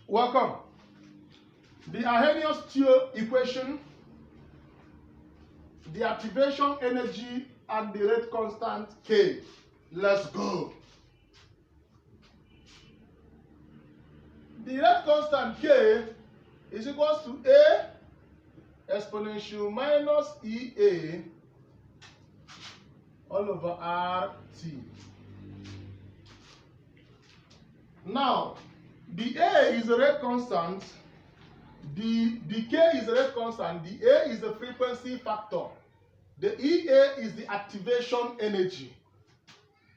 Welcome. The Arrhenius equation, the activation energy and the rate constant K. Let's go. The rate constant K is equals to A exponential minus EA all over RT. Now, the A is the rate constant, the K is the rate constant, the A is the frequency factor, the EA is the activation energy,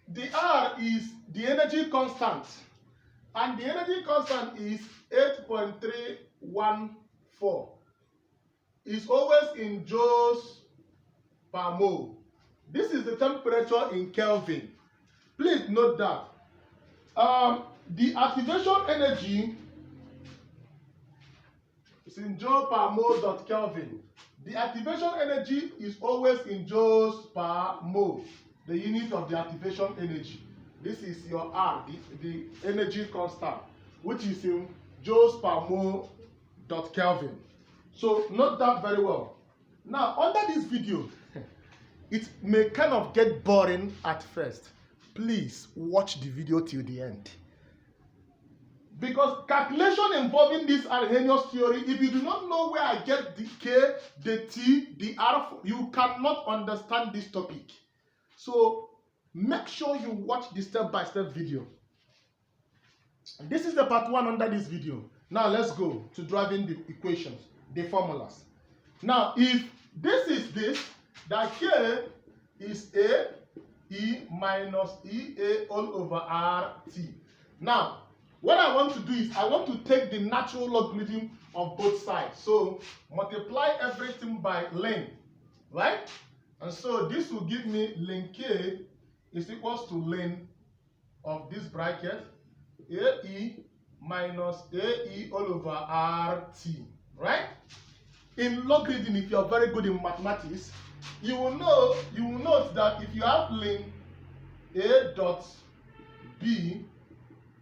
the R is the energy constant, and the energy constant is 8.314. It's always in joules per mole. This is the temperature in Kelvin. Please note that. The activation energy is in joule per mole dot Kelvin. The activation energy is always in joules per mole, the unit of the activation energy. This is your R, the energy constant, which is in joules per mole dot Kelvin. So note that very well. Now, under this video, it may kind of get boring at first. Please watch the video till the end. Because calculation involving this Arrhenius theory, if you do not know where I get the K, the T, the R, you cannot understand this topic. So make sure you watch the step-by-step video. This is the part 1 under this video. Now let's go to driving the equations, the formulas. Now if this is this, that K is A E minus EA all over RT. Now, what I want to do is I want to take the natural logarithm of both sides. So multiply everything by ln, right? And so this will give me ln K is equals to ln of this bracket AE minus AE all over RT, right? In logarithm, if you are very good in mathematics, you will note that if you have ln A dot B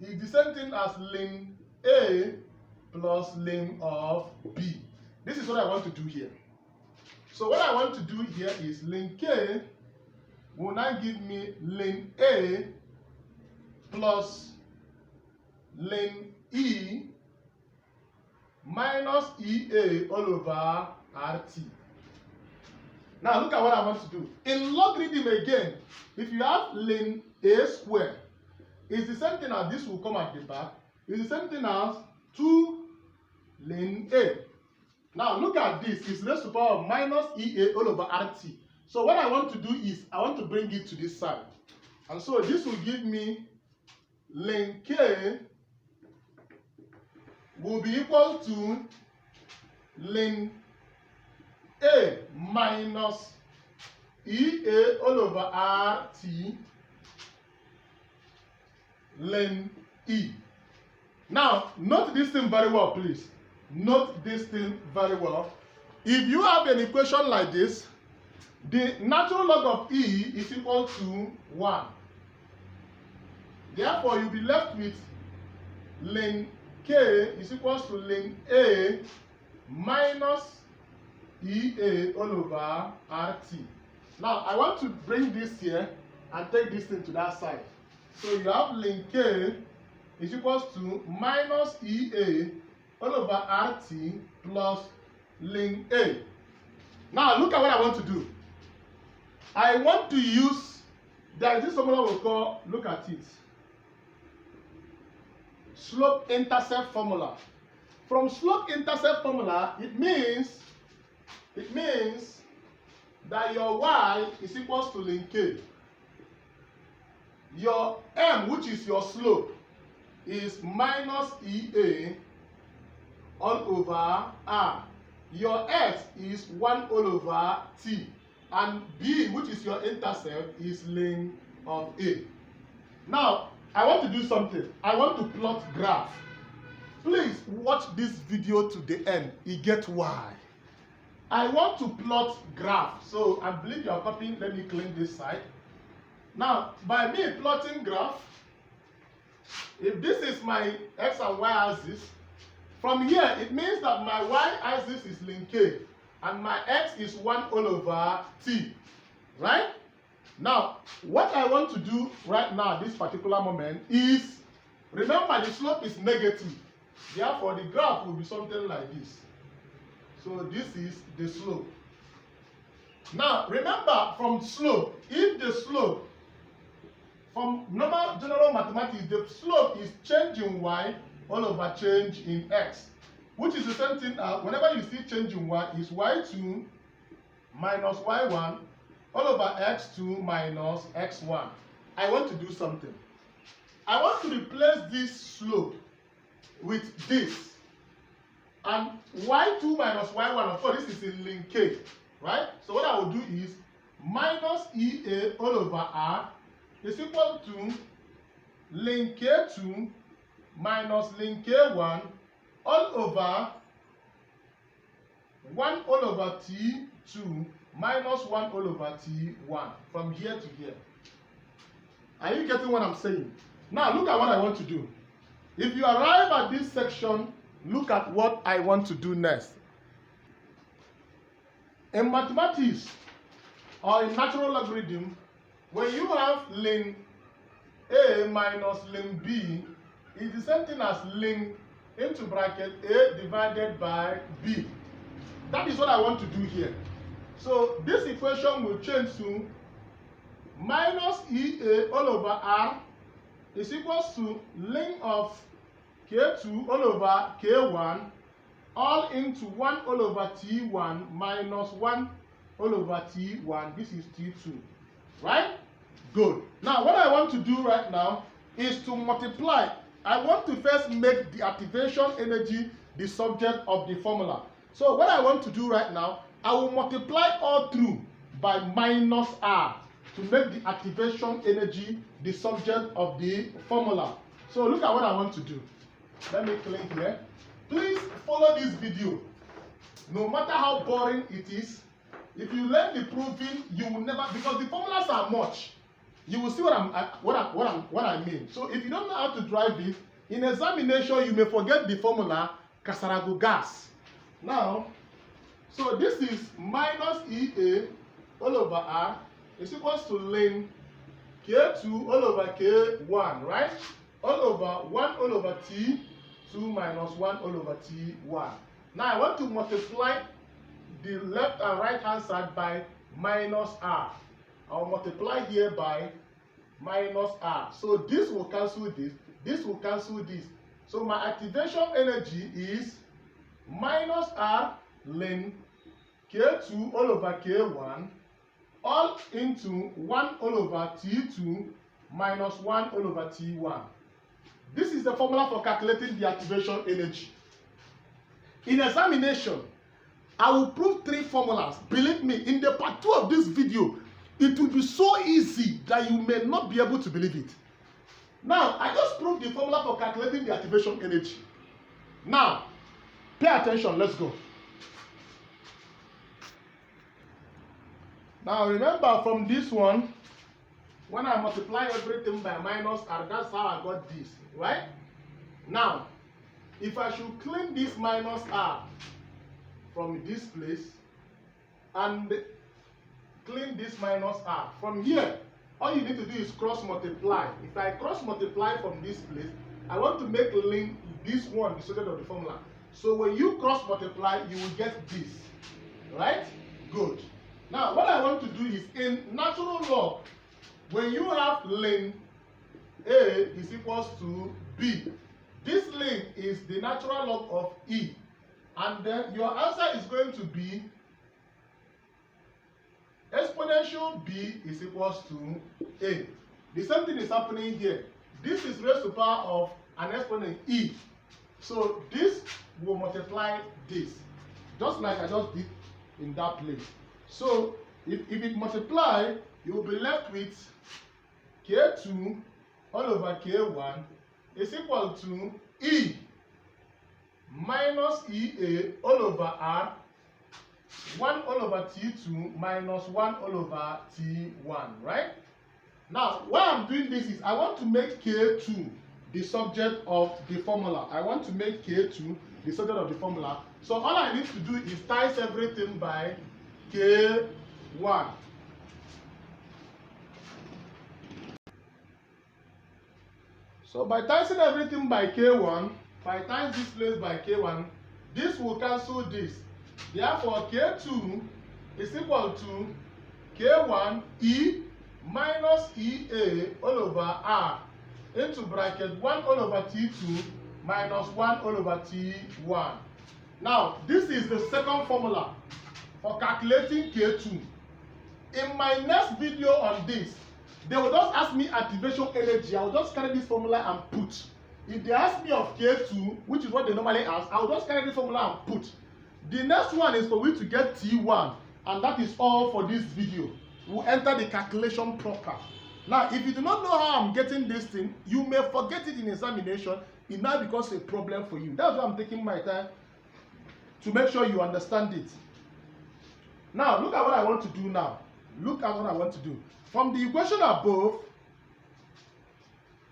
is the same thing as ln A plus ln of B. This is what I want to do here. So what I want to do here is ln K will now give me ln A plus ln E minus EA all over RT. Now look at what I want to do. In logarithm again, if you have ln A squared, it's the same thing as this will come at the back. It's the same thing as 2 ln A. Now look at this. It's raised to the power of minus EA all over RT. So what I want to do is I want to bring it to this side. And so this will give me ln K will be equal to ln A minus EA all over RT ln E. Now, note this thing very well, please. Note this thing very well. If you have an equation like this, the natural log of E is equal to 1. Therefore, you'll be left with ln K is equals to ln A minus EA all over RT. Now, I want to bring this here and take this thing to that side. So you have ln K is equals to minus EA all over RT plus ln A. Now look at what I want to do. I want to use, there is this formula we call, look at it, slope-intercept formula. From slope-intercept formula, it means that your y is equals to ln K. Your m, which is your slope, is minus EA all over R. Your x is 1 all over T. And B, which is your intercept, is ln of A. Now, I want to do something. I want to plot graph. Please watch this video to the end. You get why. I want to plot graph. So I believe you are copying. Let me clean this side. Now, by me plotting graph, if this is my x and y axis, From here, it means that my y-axis is link K, and my x is 1 all over t, right? Now, what I want to do right now, this particular moment, is, remember the slope is negative. Therefore, the graph will be something like this. So this is the slope. Now, remember from slope, if the slope, from normal general mathematics, the slope is change in y all over change in x, which is the same thing whenever you see change in y is y2 minus y1 all over x2 minus x1. I want to do something. I want to replace this slope with this. And y2 minus y1, of course, this is in link K, right? So what I will do is minus EA all over R is equal to link K2 minus link K1 all over 1 all over T2 minus 1 all over T1 from here to here. Are you getting what I'm saying? Now look at what I want to do. If you arrive at this section, look at what I want to do next. In mathematics or in natural logarithm, when you have ln A minus ln B, it's the same thing as ln into bracket A divided by B. That is what I want to do here. So this equation will change to minus EA all over R is equals to ln of K2 all over K1 all into 1 all over T1 minus 1 all over T1. This is T2, right? Good. Now what I want to do right now is to multiply. I want to first make the activation energy the subject of the formula. So what I want to do right now, I will multiply all through by minus R to make the activation energy the subject of the formula. So look at what I want to do. Let me click here. Please follow this video. No matter how boring it is, if you learn the proving, you will never, because the formulas are much. You will see what I mean. So if you don't know how to drive it, in examination you may forget the formula Kasarago gas. Now, so this is minus EA all over R is equals to ln K2 all over K1, right? All over 1 all over T2 minus 1 all over T1. Now I want to multiply the left and right hand side by minus R. I'll multiply here by minus R. So this will cancel this will cancel this. So my activation energy is minus R ln K2 all over K1 all into 1 all over T2 minus 1 all over T1. This is the formula for calculating the activation energy. In examination, I will prove 3 formulas. Believe me, in the part 2 of this video, it will be so easy that you may not be able to believe it. Now, I just proved the formula for calculating the activation energy. Now, pay attention, let's go. Now, remember from this one, when I multiply everything by minus R, that's how I got this, right? Now, if I should clean this minus R from this place and clean this minus R from here, all you need to do is cross multiply. If I cross multiply from this place, I want to make ln this one the subject of the formula. So when you cross multiply, you will get this, right? Good. Now what I want to do is, in natural log, when you have ln A is equals to B, this ln is the natural log of E, and then your answer is going to be exponential B is equals to A. The same thing is happening here. This is raised to the power of an exponent E. So this will multiply this, just like I just did in that place. So if it multiply, you will be left with K2 all over K1 is equal to E minus EA all over R 1 all over T2 minus 1 all over T1, right? Now, why I'm doing this is I want to make K2 the subject of the formula. I want to make K2 the subject of the formula. So all I need to do is times everything by K1. So by timing everything by K1, by times this place by K1, this will cancel this. Therefore, K2 is equal to K1 E minus EA all over R into bracket 1 all over T2 minus 1 all over T1. Now, this is the second formula for calculating K2. In my next video on this, they will just ask me activation energy. I will just carry this formula and put. If they ask me of K2, which is what they normally ask, I will just carry this formula and put. The next one is for me to get T1, and that is all for this video. We'll enter the calculation proper. Now, if you do not know how I'm getting this thing, you may forget it in examination. It now becomes a problem for you. That's why I'm taking my time to make sure you understand it. Now, look at what I want to do now. Look at what I want to do. From the equation above,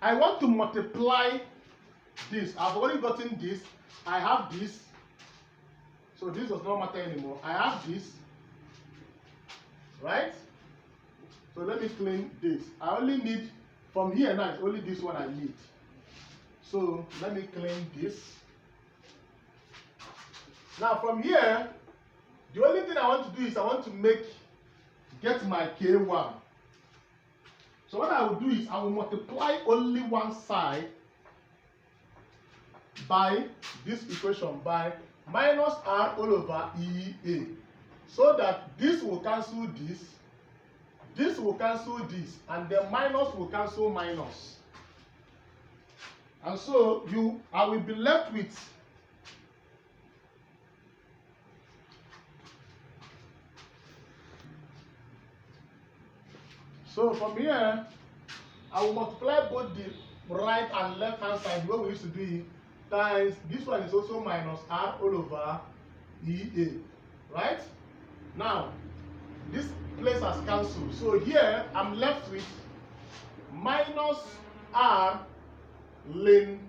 I want to multiply this. I've already gotten this. I have this. So this does not matter anymore. I have this. Right? So let me clean this. I only need, from here now, it's only this one I need. So let me clean this. Now from here, the only thing I want to do is I want to get my K1. So what I will do is I will multiply only one side by this equation, by minus R all over EA. So that this will cancel this will cancel this, and the minus will cancel minus. And so I will be left with so from here, I will multiply both the right and left hand side where we used to do it, times this one is also minus R all over EA. Right? Now, this place has cancelled. So here, I'm left with minus R ln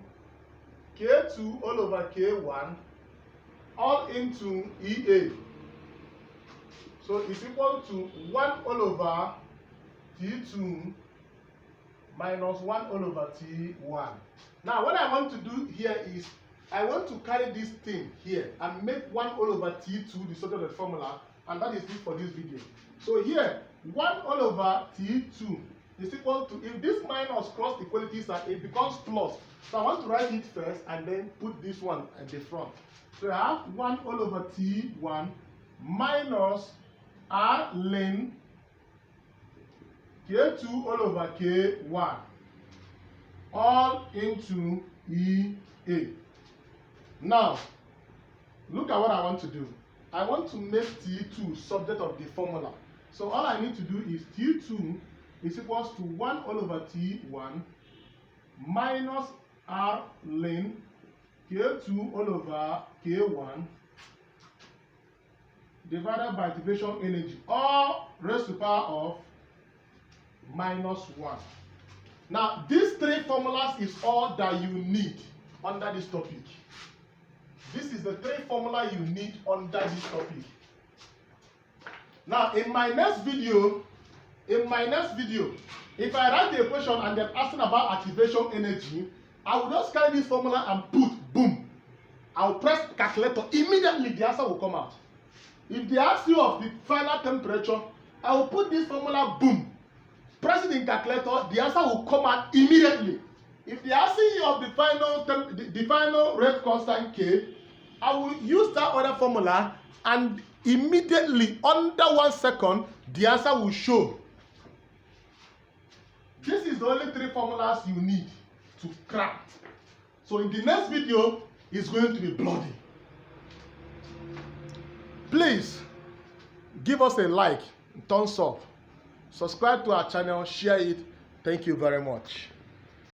K2 all over K1 all into EA. So it's equal to 1 all over T2 minus 1 all over T1. Now, what I want to do here is I want to carry this thing here and make 1 all over T2 the subject of the formula, and that is it for this video. So here, 1 all over T2 is equal to, if this minus cross equality sign, it becomes plus. So I want to write it first and then put this one at the front. So I have 1 all over T1 minus R ln K2 all over K1 all into EA. Now, look at what I want to do. I want to make T2 subject of the formula. So all I need to do is T2 is equals to 1 all over T1 minus R ln K2 all over K1 divided by activation energy, all raised to the power of minus 1. Now, these three formulas is all that you need under this topic. This is the three formula you need under this topic. Now, in my next video, if I write the equation and they're asking about activation energy, I will just carry this formula and put, boom. I will press calculator, immediately the answer will come out. If they ask you of the final temperature, I will put this formula, boom. Press it in calculator, the answer will come out immediately. If they ask you of the final rate constant K, I will use that other formula, and immediately, under 1 second, the answer will show. This is the only three formulas you need to crack. So in the next video, it's going to be bloody. Please, give us a like, thumbs up, subscribe to our channel, share it. Thank you very much.